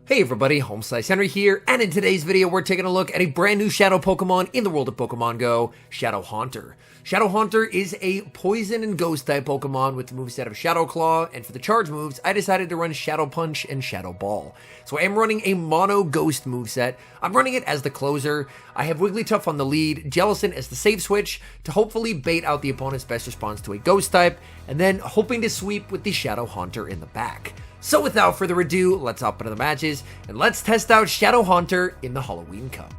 Hey everybody, HomeSliceHenry here, and in today's video we're taking a look at a brand new Shadow Pokemon in the world of Pokemon Go, Shadow Haunter. Shadow Haunter is a Poison and Ghost type Pokemon with the moveset of Shadow Claw, and for the charge moves, I decided to run Shadow Punch and Shadow Ball. So I am running a Mono Ghost moveset. I'm running it as the closer. I have Wigglytuff on the lead, Jellicent as the save switch, to hopefully bait out the opponent's best response to a Ghost type, and then hoping to sweep with the Shadow Haunter in the back. So without further ado, let's hop into the matches, and let's test out Shadow Haunter in the Halloween Cup.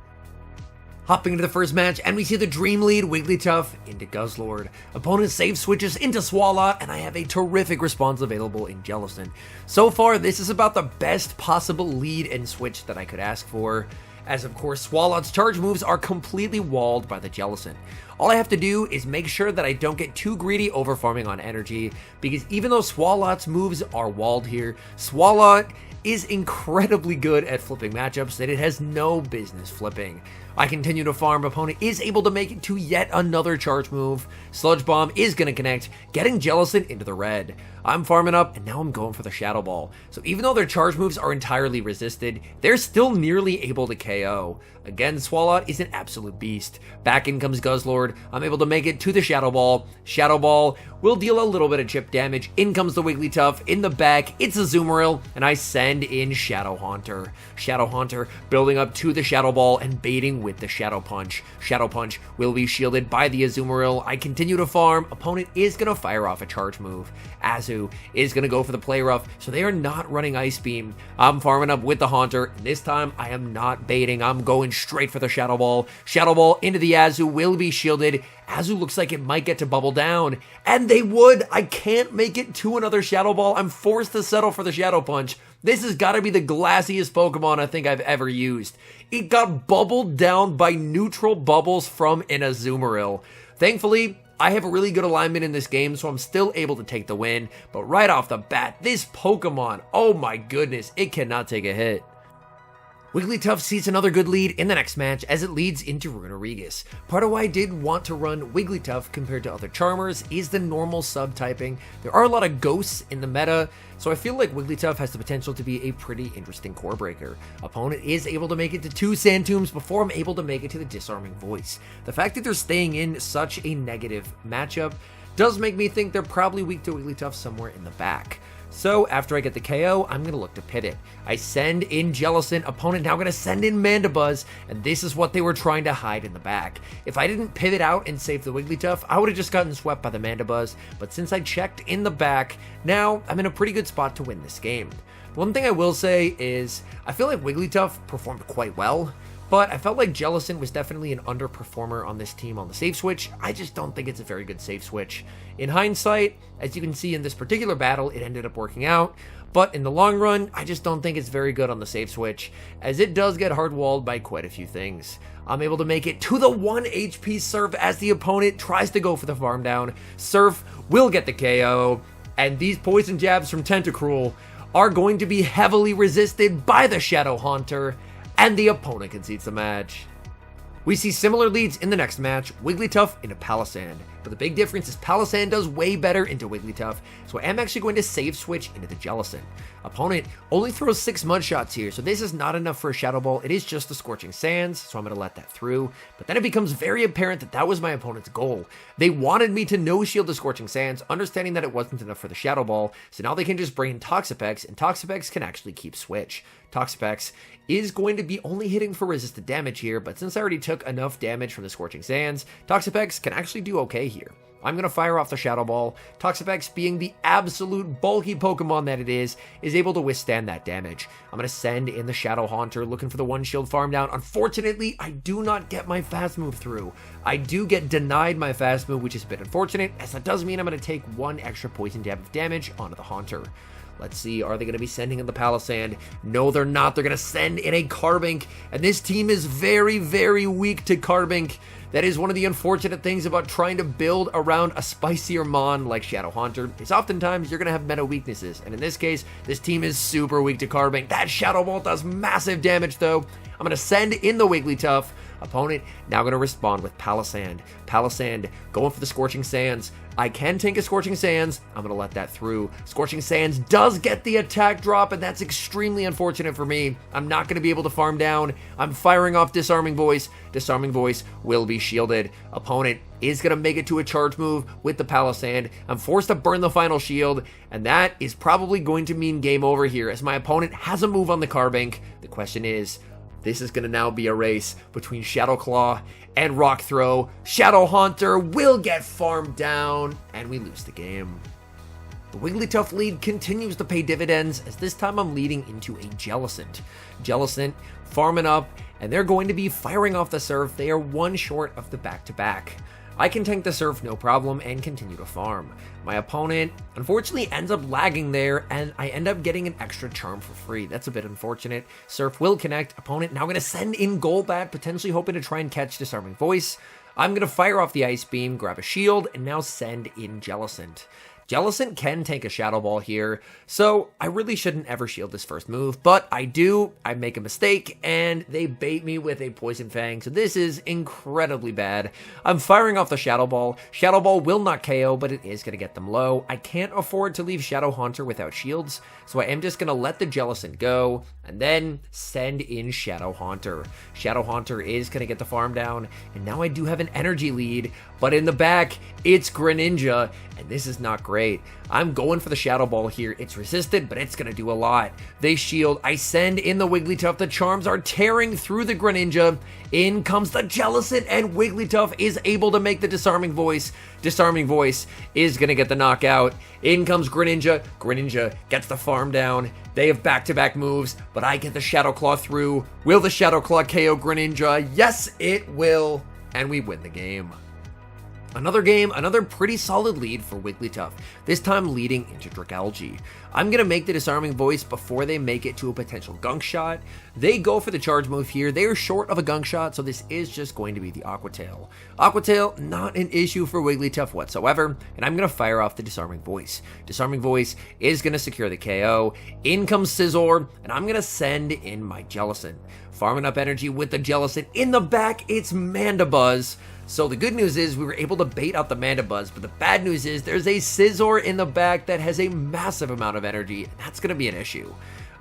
Hopping into the first match, and we see the Dream Lead Wigglytuff into Guzzlord. Opponent save switches into Swalot, and I have a terrific response available in Jellicent. So far, this is about the best possible lead and switch that I could ask for, as of course Swalot's charge moves are completely walled by the Jellicent. All I have to do is make sure that I don't get too greedy over farming on energy, because even though Swalot's moves are walled here, Swalot is incredibly good at flipping matchups that it has no business flipping. I continue to farm, opponent is able to make it to yet another charge move. Sludge Bomb is going to connect, getting Jellicent into the red. I'm farming up, and now I'm going for the Shadow Ball. So even though their charge moves are entirely resisted, they're still nearly able to KO. Again, Swalot is an absolute beast. Back in comes Guzzlord. I'm able to make it to the Shadow Ball. Shadow Ball will deal a little bit of chip damage. In comes the Wigglytuff. In the back, it's a Azumarill, and I send in Shadow Haunter. Shadow Haunter building up to the Shadow Ball and baiting with the Shadow Punch. Shadow Punch will be shielded by the Azumarill. I continue to farm. Opponent is going to fire off a charge move. Azu is going to go for the Play Rough, so they are not running Ice Beam. I'm farming up with the Haunter, and this time I am not baiting. I'm going straight for the Shadow Ball. Shadow Ball into the Azu will be shielded. Azu looks like it might get to bubble down, and they would. I can't make it to another Shadow Ball. I'm forced to settle for the Shadow Punch. This has got to be the glassiest Pokemon I think I've ever used. It got bubbled down by neutral bubbles from an Azumarill. Thankfully, I have a really good alignment in this game, so I'm still able to take the win. But right off the bat, this Pokemon, oh my goodness, it cannot take a hit. Wigglytuff sees another good lead in the next match as it leads into Runerigus. Part of why I did want to run Wigglytuff compared to other Charmers is the normal sub-typing. There are a lot of ghosts in the meta, so I feel like Wigglytuff has the potential to be a pretty interesting core breaker. Opponent is able to make it to 2 Sand Tombs before I'm able to make it to the Disarming Voice. The fact that they're staying in such a negative matchup does make me think they're probably weak to Wigglytuff somewhere in the back. So after I get the KO, I'm going to look to pit it. I send in Jellicent, opponent now going to send in Mandibuzz, and this is what they were trying to hide in the back. If I didn't pivot out and save the Wigglytuff, I would have just gotten swept by the Mandibuzz, but since I checked in the back, now I'm in a pretty good spot to win this game. The one thing I will say is, I feel like Wigglytuff performed quite well, but I felt like Jellicent was definitely an underperformer on this team on the save switch. I just don't think it's a very good save switch. In hindsight, as you can see in this particular battle, it ended up working out, but in the long run, I just don't think it's very good on the save switch, as it does get hard-walled by quite a few things. I'm able to make it to the 1 HP Surf as the opponent tries to go for the farm down. Surf will get the KO, and these poison jabs from Tentacruel are going to be heavily resisted by the Shadow Haunter, and the opponent concedes the match. We see similar leads in the next match, Wigglytuff into Palisand. But the big difference is Palisand does way better into Wigglytuff, so I am actually going to save switch into the Jellicent. Opponent only throws 6 mud shots here, so this is not enough for a Shadow Ball. It is just the Scorching Sands, so I'm going to let that through. But then it becomes very apparent that that was my opponent's goal. They wanted me to no-shield the Scorching Sands, understanding that it wasn't enough for the Shadow Ball, so now they can just bring in Toxapex, and Toxapex can actually keep switch. Toxapex is going to be only hitting for resisted damage here, but since I already took enough damage from the Scorching Sands, Toxapex can actually do okay here. I'm going to fire off the Shadow Ball. Toxapex, being the absolute bulky Pokemon that it is able to withstand that damage. I'm going to send in the Shadow Haunter, looking for the 1 shield farm down. Unfortunately, I do not get my fast move through. I do get denied my fast move, which is a bit unfortunate, as that does mean I'm going to take 1 extra poison jab of damage onto the Haunter. Let's see, are they going to be sending in the Palisand? No, they're not. They're going to send in a Carbink, and this team is very, very weak to Carbink. That is one of the unfortunate things about trying to build around a spicier Mon like Shadow Haunter, is oftentimes you're going to have meta weaknesses, and in this case, this team is super weak to Carbink. That Shadow Ball does massive damage though. I'm going to send in the Wigglytuff. Opponent now going to respond with Palisand. Palisand going for the Scorching Sands. I can tank a Scorching Sands. I'm going to let that through. Scorching Sands does get the attack drop, and that's extremely unfortunate for me. I'm not going to be able to farm down. I'm firing off Disarming Voice. Disarming Voice will be shielded. Opponent is going to make it to a charge move with the Palisand. I'm forced to burn the final shield, and that is probably going to mean game over here as my opponent has a move on the Carbink. The question is, this is going to now be a race between Shadow Claw and Rock Throw. Shadow Haunter will get farmed down, and we lose the game. The Wigglytuff lead continues to pay dividends, as this time I'm leading into a Jellicent. Jellicent farming up, and they're going to be firing off the Surf. They are one short of the back-to-back. I can tank the Surf no problem and continue to farm. My opponent unfortunately ends up lagging there, and I end up getting an extra charm for free. That's a bit unfortunate. Surf will connect. Opponent now going to send in Golbat, potentially hoping to try and catch Disarming Voice. I'm going to fire off the Ice Beam, grab a shield, and now send in Jellicent. Jellicent can take a Shadow Ball here, so I really shouldn't ever shield this first move, but I do. I make a mistake, and they bait me with a Poison Fang, so this is incredibly bad. I'm firing off the Shadow Ball. Shadow Ball will not KO, but it is going to get them low. I can't afford to leave Shadow Haunter without shields, so I am just going to let the Jellicent go, and then send in Shadow Haunter. Shadow Haunter is going to get the farm down, and now I do have an energy lead, but in the back, it's Greninja, and this is not great. I'm going for the Shadow Ball here. It's resisted, but it's going to do a lot. They shield. I send in the Wigglytuff. The charms are tearing through the Greninja. In comes the Jellicent, and Wigglytuff is able to make the Disarming Voice. Disarming Voice is going to get the knockout. In comes Greninja. Greninja gets the farm down. They have back-to-back moves, but I get the Shadow Claw through. Will the Shadow Claw KO Greninja? Yes, it will, and we win the game. Another game, another pretty solid lead for Wigglytuff, this time leading into Dragalge. I'm going to make the Disarming Voice before they make it to a potential Gunk Shot. They go for the charge move here. They are short of a Gunk Shot, so this is just going to be the Aqua Tail. Aqua Tail, not an issue for Wigglytuff whatsoever, and I'm going to fire off the Disarming Voice. Disarming Voice is going to secure the KO. In comes Scizor, and I'm going to send in my Jellicent. Farming up energy with the Jellicent. In the back, it's Mandibuzz. So the good news is we were able to bait out the Mandibuzz, but the bad news is there's a Scizor in the back that has a massive amount of energy, and that's going to be an issue.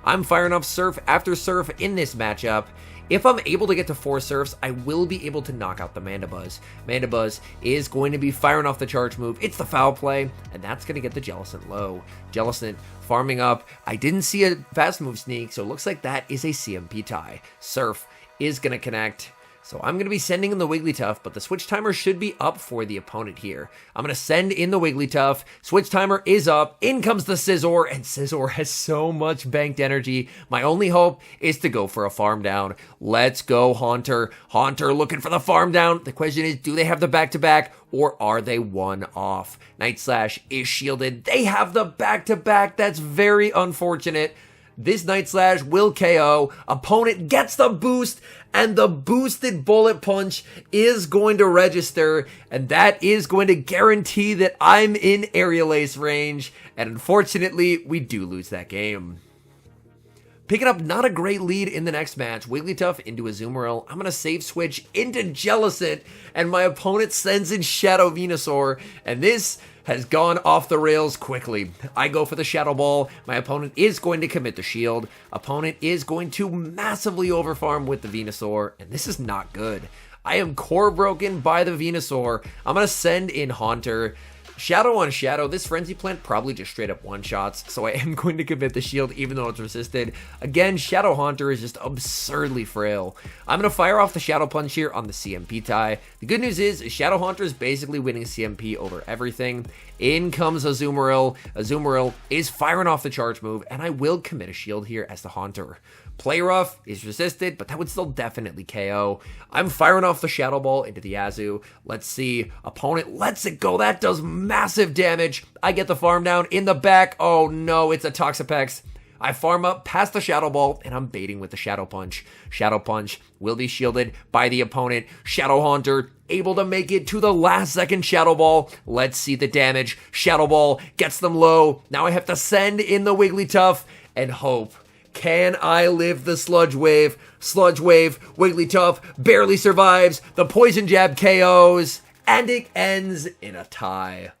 I'm firing off Surf after Surf in this matchup. If I'm able to get to 4 Surfs, I will be able to knock out the Mandibuzz. Mandibuzz is going to be firing off the charge move. It's the foul play, and that's going to get the Jellicent low. Jellicent farming up. I didn't see a fast move sneak, so it looks like that is a CMP tie. Surf is going to connect. So I'm going to be sending in the Wigglytuff, but the switch timer should be up for the opponent here. I'm going to send in the Wigglytuff. Switch timer is up. In comes the Scizor, and Scizor has so much banked energy. My only hope is to go for a farm down. Let's go, Haunter. Haunter looking for the farm down. The question is, do they have the back-to-back, or are they one off? Night Slash is shielded. They have the back-to-back. That's very unfortunate. This Night Slash will KO. Opponent gets the boost, and the boosted Bullet Punch is going to register, and that is going to guarantee that I'm in Aerial Ace range, and unfortunately, we do lose that game. Picking up not a great lead in the next match, Wigglytuff into a Azumarill. I'm going to save switch into Jellicent, and my opponent sends in Shadow Venusaur, and this has gone off the rails quickly. I go for the Shadow Ball. My opponent is going to commit the shield. Opponent is going to massively overfarm with the Venusaur, and this is not good. I am core broken by the Venusaur. I'm going to send in Haunter. Shadow on Shadow, this Frenzy Plant probably just straight up one-shots, so I am going to commit the shield even though it's resisted. Again, Shadow Haunter is just absurdly frail. I'm going to fire off the Shadow Punch here on the CMP tie. The good news is Shadow Haunter is basically winning CMP over everything. In comes Azumarill. Azumarill is firing off the charge move, and I will commit a shield here as the Haunter. Play Rough is resisted, but that would still definitely KO. I'm firing off the Shadow Ball into the Azu. Let's see. Opponent lets it go. That does massive damage. I get the farm down in the back. Oh no, it's a Toxapex. I farm up past the Shadow Ball, and I'm baiting with the Shadow Punch. Shadow Punch will be shielded by the opponent. Shadow Haunter able to make it to the last second Shadow Ball. Let's see the damage. Shadow Ball gets them low. Now I have to send in the Wigglytuff and hope Can I live the Sludge Wave? Sludge Wave, Wigglytuff barely survives, the Poison Jab KOs, and it ends in a tie.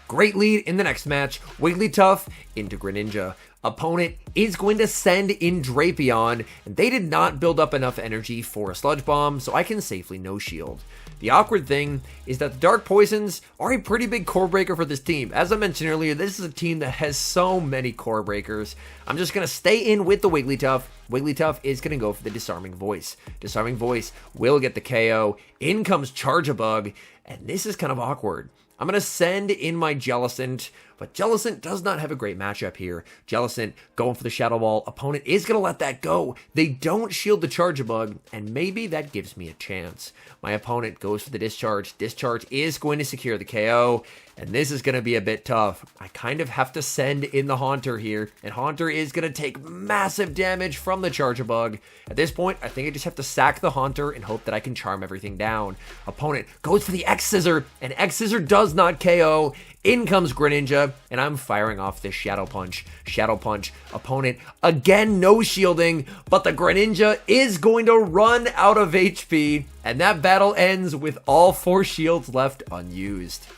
Great lead in the next match, Wigglytuff into Greninja. Opponent is going to send in Drapion, and they did not build up enough energy for a Sludge Bomb, so I can safely no-shield. The awkward thing is that the Dark Poisons are a pretty big core breaker for this team. As I mentioned earlier, this is a team that has so many core breakers. I'm just going to stay in with the Wigglytuff. Wigglytuff is going to go for the Disarming Voice. Disarming Voice will get the KO. In comes Charge-a-Bug, and this is kind of awkward. I'm going to send in my Jellicent, but Jellicent does not have a great matchup here. Jellicent going for the Shadow Ball. Opponent is going to let that go. They don't shield the Charge-a-Bug, and maybe that gives me a chance. My opponent goes for the Discharge. Discharge is going to secure the KO, and this is going to be a bit tough. I kind of have to send in the Haunter here, and Haunter is going to take massive damage from the Charge-a-Bug. At this point, I think I just have to sack the Haunter and hope that I can charm everything down. Opponent goes for the X-Scissor, and X-Scissor does not KO. In comes Greninja, and I'm firing off this Shadow Punch. Shadow Punch. Opponent, again, no shielding, but the Greninja is going to run out of HP, and that battle ends with all 4 shields left unused.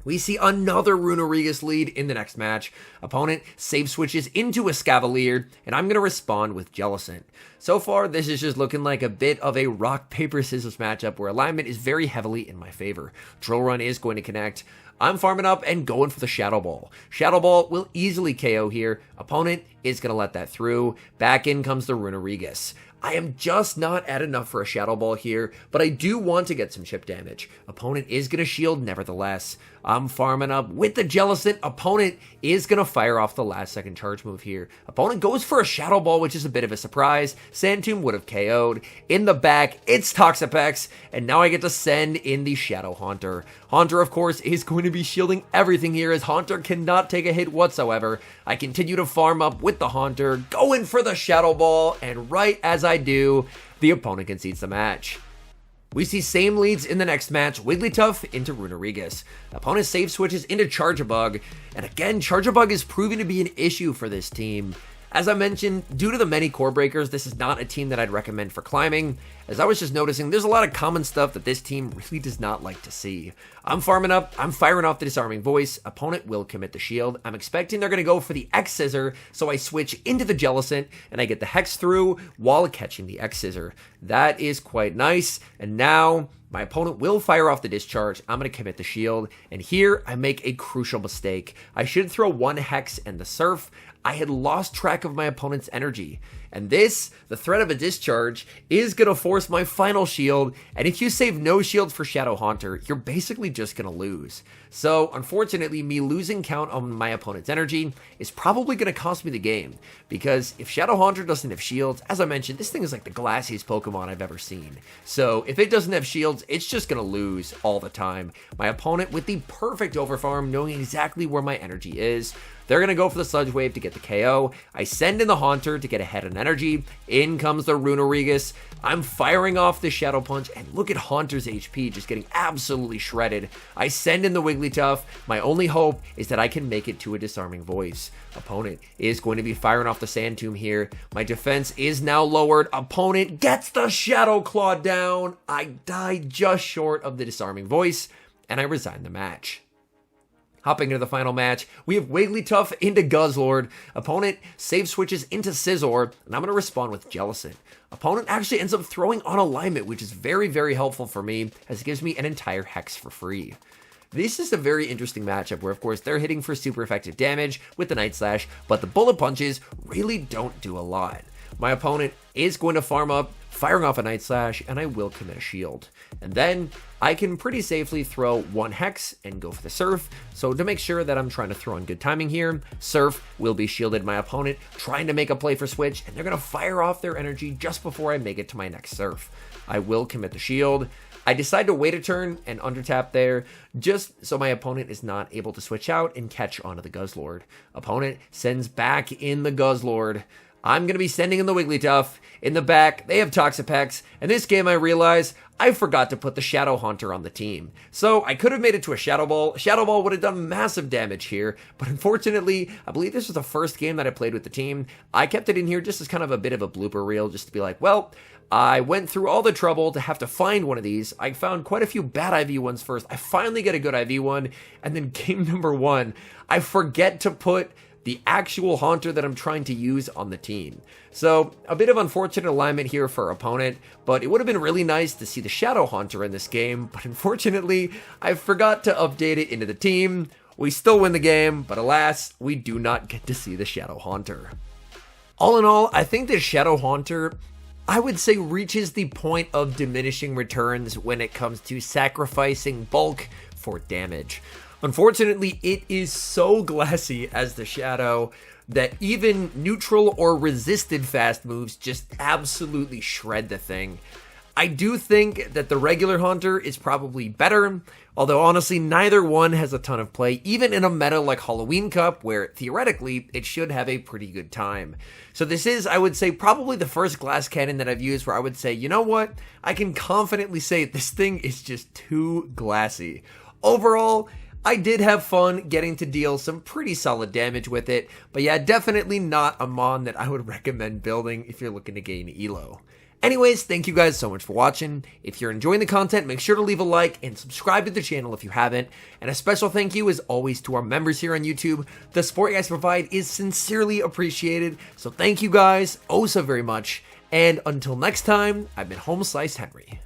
We see another Runerigus lead in the next match. Opponent save switches into a Escavalier, and I'm going to respond with Jellicent. So far, this is just looking like a bit of a rock, paper, scissors matchup where alignment is very heavily in my favor. Drill Run is going to connect. I'm farming up and going for the Shadow Ball. Shadow Ball will easily KO here. Opponent is going to let that through. Back in comes the Runerigus. I am just not at enough for a Shadow Ball here, but I do want to get some chip damage. Opponent is going to shield nevertheless. I'm farming up with the Jellicent. Opponent is going to fire off the last second charge move here. Opponent goes for a Shadow Ball, which is a bit of a surprise. Sand Tomb would have KO'd. In the back, it's Toxapex, and now I get to send in the Shadow Haunter. Haunter, of course, is going to be shielding everything here as Haunter cannot take a hit whatsoever. I continue to farm up with the Haunter, going for the Shadow Ball, and right as I do, the opponent concedes the match. We see same leads in the next match, Wigglytuff into Runerigus. Opponent save switches into Charge-a-Bug, and again, Charge-a-Bug is proving to be an issue for this team. As I mentioned, due to the many core breakers, this is not a team that I'd recommend for climbing. As I was just noticing, there's a lot of common stuff that this team really does not like to see. I'm farming up, I'm firing off the Disarming Voice, opponent will commit the shield. I'm expecting they're going to go for the X-Scissor, so I switch into the Jellicent, and I get the Hex through while catching the X-Scissor. That is quite nice, and now my opponent will fire off the Discharge. I'm going to commit the shield, and here I make a crucial mistake. I should throw one Hex and the Surf. I had lost track of my opponent's energy. And this, the threat of a Discharge, is going to force my final shield, and if you save no shields for Shadow Haunter, you're basically just going to lose. So, unfortunately, me losing count on my opponent's energy is probably going to cost me the game, because if Shadow Haunter doesn't have shields, as I mentioned, this thing is like the glassiest Pokemon I've ever seen. So, if it doesn't have shields, it's just going to lose all the time. My opponent with the perfect overfarm, knowing exactly where my energy is, they're going to go for the Sludge Wave to get the KO. I send in the Haunter to get ahead on energy. In comes the Runerigus. I'm firing off the Shadow Punch, and look at Haunter's HP just getting absolutely shredded. I send in the Wigglytuff. My only hope is that I can make it to a Disarming Voice. Opponent is going to be firing off the Sand Tomb here. My defense is now lowered. Opponent gets the Shadow Claw down. I die just short of the Disarming Voice, and I resign the match. Hopping into the final match, we have Wigglytuff into Guzzlord. Opponent save switches into Scizor, and I'm going to respond with Jellicent. Opponent actually ends up throwing on alignment, which is very, very helpful for me, as it gives me an entire Hex for free. This is a very interesting matchup where, of course, they're hitting for super effective damage with the Night Slash, but the Bullet Punches really don't do a lot. My opponent is going to farm up, firing off a Night Slash, and I will commit a shield. And then I can pretty safely throw one Hex and go for the Surf. So to make sure that I'm trying to throw in good timing here, Surf will be shielded my opponent, trying to make a play for Switch, and they're going to fire off their energy just before I make it to my next Surf. I will commit the shield. I decide to wait a turn and undertap there, just so my opponent is not able to switch out and catch onto the Guzzlord. Opponent sends back in the Guzzlord. I'm going to be sending in the Wigglytuff. In the back, they have Toxapex. And this game, I realize I forgot to put the Shadow Haunter on the team. So I could have made it to a Shadow Ball. Shadow Ball would have done massive damage here, but unfortunately, I believe this was the first game that I played with the team. I kept it in here just as kind of a bit of a blooper reel, just to be like, well, I went through all the trouble to have to find one of these. I found quite a few bad IV ones first. I finally get a good IV one, and then game number 1, I forget to put the actual Haunter that I'm trying to use on the team. So a bit of unfortunate alignment here for our opponent, but it would have been really nice to see the Shadow Haunter in this game, but unfortunately, I forgot to update it into the team. We still win the game, but alas, we do not get to see the Shadow Haunter. All in all, I think the Shadow Haunter, I would say, reaches the point of diminishing returns when it comes to sacrificing bulk for damage. Unfortunately, it is so glassy as the Shadow that even neutral or resisted fast moves just absolutely shred the thing. I do think that the regular Haunter is probably better, although honestly neither one has a ton of play, even in a meta like Halloween Cup, where theoretically it should have a pretty good time. So this is, I would say, probably the first glass cannon that I've used where I would say, you know what, I can confidently say this thing is just too glassy. Overall, I did have fun getting to deal some pretty solid damage with it, but yeah, definitely not a mon that I would recommend building if you're looking to gain elo. Anyways, thank you guys so much for watching. If you're enjoying the content, make sure to leave a like and subscribe to the channel if you haven't. And a special thank you as always to our members here on YouTube. The support you guys provide is sincerely appreciated, so thank you guys oh so very much. And until next time, I've been HomeSliceHenry.